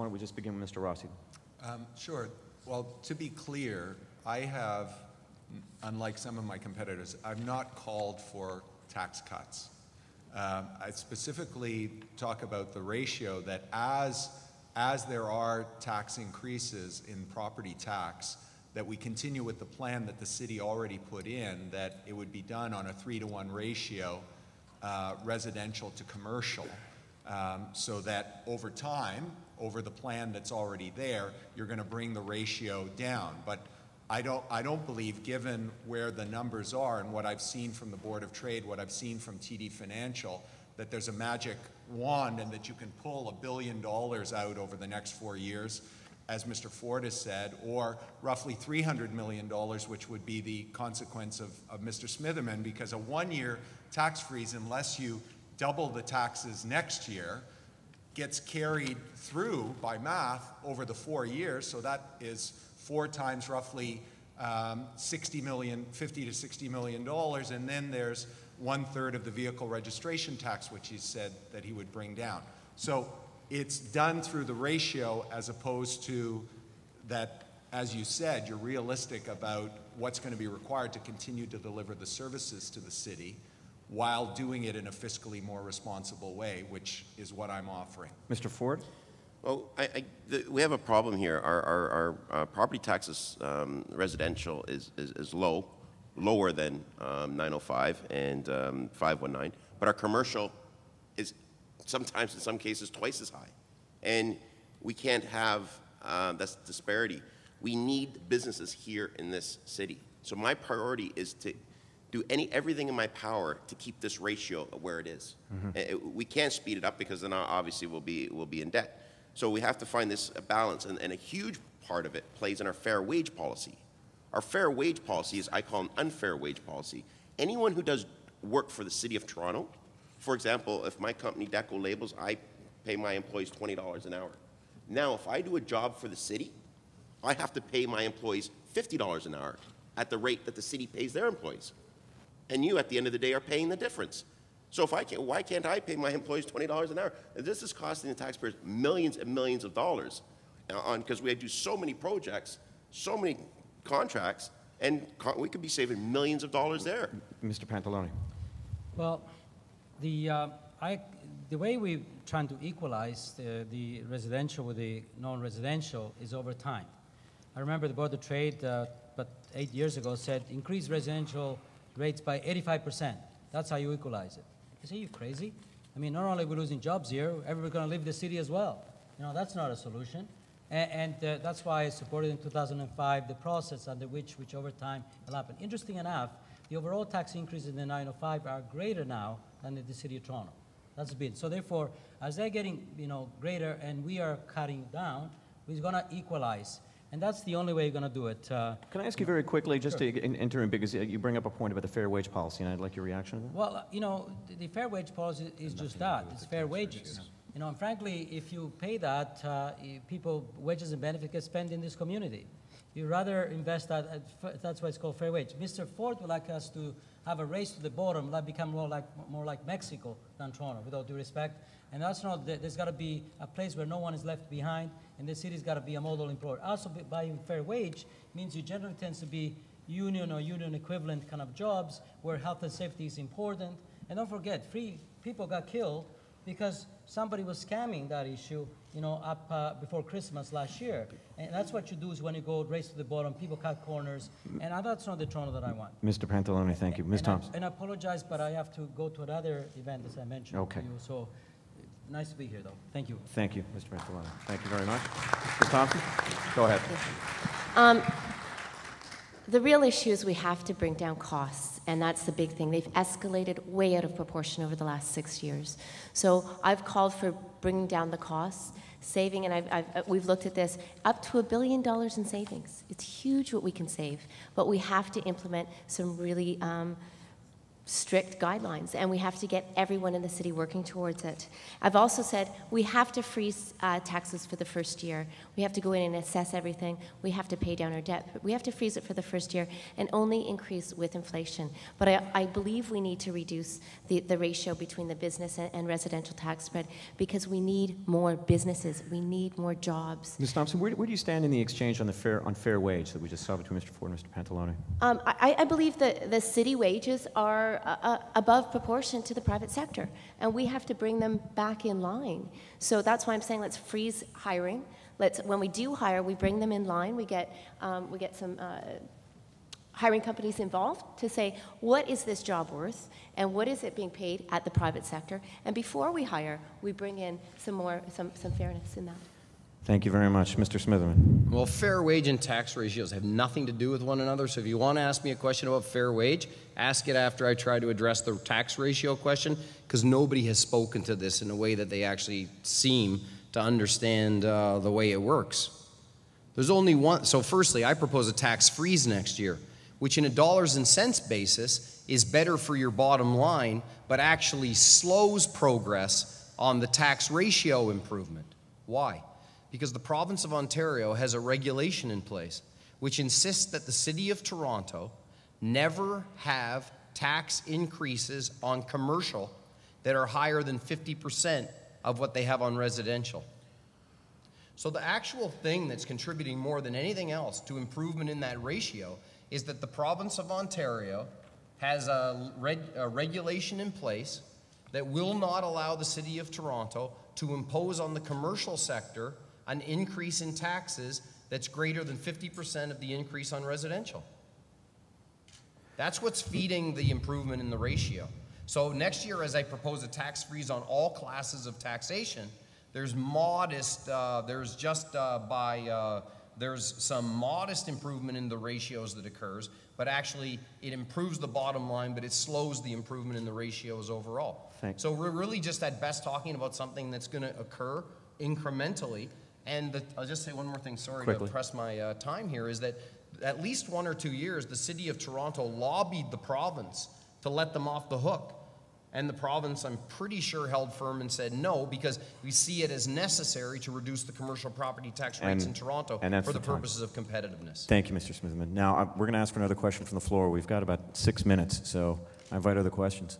why don't we just begin with Mr. Rossi? Sure. Well, to be clear, I have, unlike some of my competitors, I've not called for tax cuts. I specifically talk about the ratio that as there are tax increases in property tax, that we continue with the plan that the city already put in, that it would be done on a 3-to-1 ratio, residential to commercial, so that over time, over the plan that's already there, you're going to bring the ratio down. But I don't believe, given where the numbers are and what I've seen from the Board of Trade, what I've seen from TD Financial, that there's a magic wand and that you can pull $1 billion out over the next 4 years, as Mr. Ford has said, or roughly $300 million, which would be the consequence of Mr. Smitherman, because a 1-year tax freeze, unless you double the taxes next year, gets carried through by math over the 4 years, so that is 4 times roughly $50 to $60 million, and then there's 1/3 of the vehicle registration tax, which he said that he would bring down. So it's done through the ratio, as opposed to that, as you said, you're realistic about what's going to be required to continue to deliver the services to the city while doing it in a fiscally more responsible way, which is what I'm offering. Mr. Ford? Well, we have a problem here. Our property taxes, residential, is lower than 905 and 519, but our commercial is sometimes, in some cases, twice as high. And we can't have that disparity. We need businesses here in this city. So my priority is to do everything in my power to keep this ratio where it is. Mm-hmm. We can't speed it up, because then obviously we'll be in debt. So we have to find this balance, and a huge part of it plays in our fair wage policy. Our fair wage policy is, I call an unfair wage policy. Anyone who does work for the City of Toronto, for example, if my company, Deco Labels, I pay my employees $20 an hour. Now, if I do a job for the city, I have to pay my employees $50 an hour at the rate that the city pays their employees. And you, at the end of the day, are paying the difference. So if why can't I pay my employees $20 an hour? And this is costing the taxpayers millions and millions of dollars, because we do so many projects, so many contracts, and we could be saving millions of dollars there. Mr. Pantalone. Well, the way we're trying to equalize the residential with the non-residential is over time. I remember the Board of Trade, but 8 years ago, said increase residential rates by 85%. That's how you equalize it. I say, are you crazy? I mean, not only are we losing jobs here, everybody's going to leave the city as well. You know, that's not a solution. And that's why I supported in 2005 the process under which over time will happen. Interesting enough, the overall tax increases in the 905 are greater now than in the City of Toronto. That's a bit. So therefore, as they're getting greater and we are cutting down, we're going to equalize. And that's the only way you're going to do it. Can I ask you very quickly, just to enter in, because you bring up a point about the fair wage policy, and I'd like your reaction to that. Well, the fair wage policy is just that. It's fair wages. And frankly, if you pay that, wages and benefits get spent in this community. You rather invest that, that's why it's called fair wage. Mr. Ford would like us to have a race to the bottom, that become more like Mexico than Toronto, with all due respect. And that's not, there's got to be a place where no one is left behind, and the city's got to be a model employer. Also, buying fair wage means you generally tends to be union or union equivalent kind of jobs where health and safety is important. And don't forget, people got killed because somebody was scamming that issue, up before Christmas last year. And that's what you do, is when you go race to the bottom, people cut corners, and that's not the Toronto that I want. Mr. Pantalone, thank you. Ms. Thompson. And I apologize, but I have to go to another event, as I mentioned to you. So nice to be here, though. Thank you. Thank you, Mr. Pantalone. Thank you very much. Ms. Thompson, go ahead. The real issue is we have to bring down costs, and that's the big thing. They've escalated way out of proportion over the last 6 years. So I've called for bringing down the costs, saving, and we've looked at this, up to $1 billion in savings. It's huge what we can save, but we have to implement some really strict guidelines, and we have to get everyone in the city working towards it. I've also said we have to freeze taxes for the first year. We have to go in and assess everything. We have to pay down our debt. But we have to freeze it for the first year and only increase with inflation. But I believe we need to reduce the ratio between the business and residential tax spread because we need more businesses. We need more jobs. Ms. Thomson, where do you stand in the exchange on fair wage that we just saw between Mr. Ford and Mr. Pantalone? I believe that the city wages are above proportion to the private sector, and we have to bring them back in line. So that's why I'm saying let's freeze hiring. When we do hire, we bring them in line. We get some hiring companies involved to say, what is this job worth, and what is it being paid at the private sector? And before we hire, we bring in some fairness in that. Thank you very much. Mr. Smitherman. Well, fair wage and tax ratios have nothing to do with one another. So if you want to ask me a question about fair wage, ask it after I try to address the tax ratio question, because nobody has spoken to this in a way that they actually seem to understand the way it works. There's only one. So firstly, I propose a tax freeze next year, which in a dollars and cents basis is better for your bottom line, but actually slows progress on the tax ratio improvement. Why? Because the province of Ontario has a regulation in place which insists that the City of Toronto never have tax increases on commercial that are higher than 50% of what they have on residential. So the actual thing that's contributing more than anything else to improvement in that ratio is that the province of Ontario has a regulation in place that will not allow the City of Toronto to impose on the commercial sector an increase in taxes that's greater than 50% of the increase on residential. That's what's feeding the improvement in the ratio. So next year, as I propose a tax freeze on all classes of taxation, there's modest, there's some modest improvement in the ratios that occurs, but actually it improves the bottom line, but it slows the improvement in the ratios overall. Thanks. So we're really just at best talking about something that's going to occur incrementally. And I'll just say one more thing, sorry Quickly. to press my time here, is that at least 1 or 2 years, the City of Toronto lobbied the province to let them off the hook. And the province, I'm pretty sure, held firm and said no, because we see it as necessary to reduce the commercial property tax rates in Toronto for the purposes of competitiveness. Thank you, Mr. Smitherman. Now, we're going to ask for another question from the floor. We've got about 6 minutes, so I invite other questions.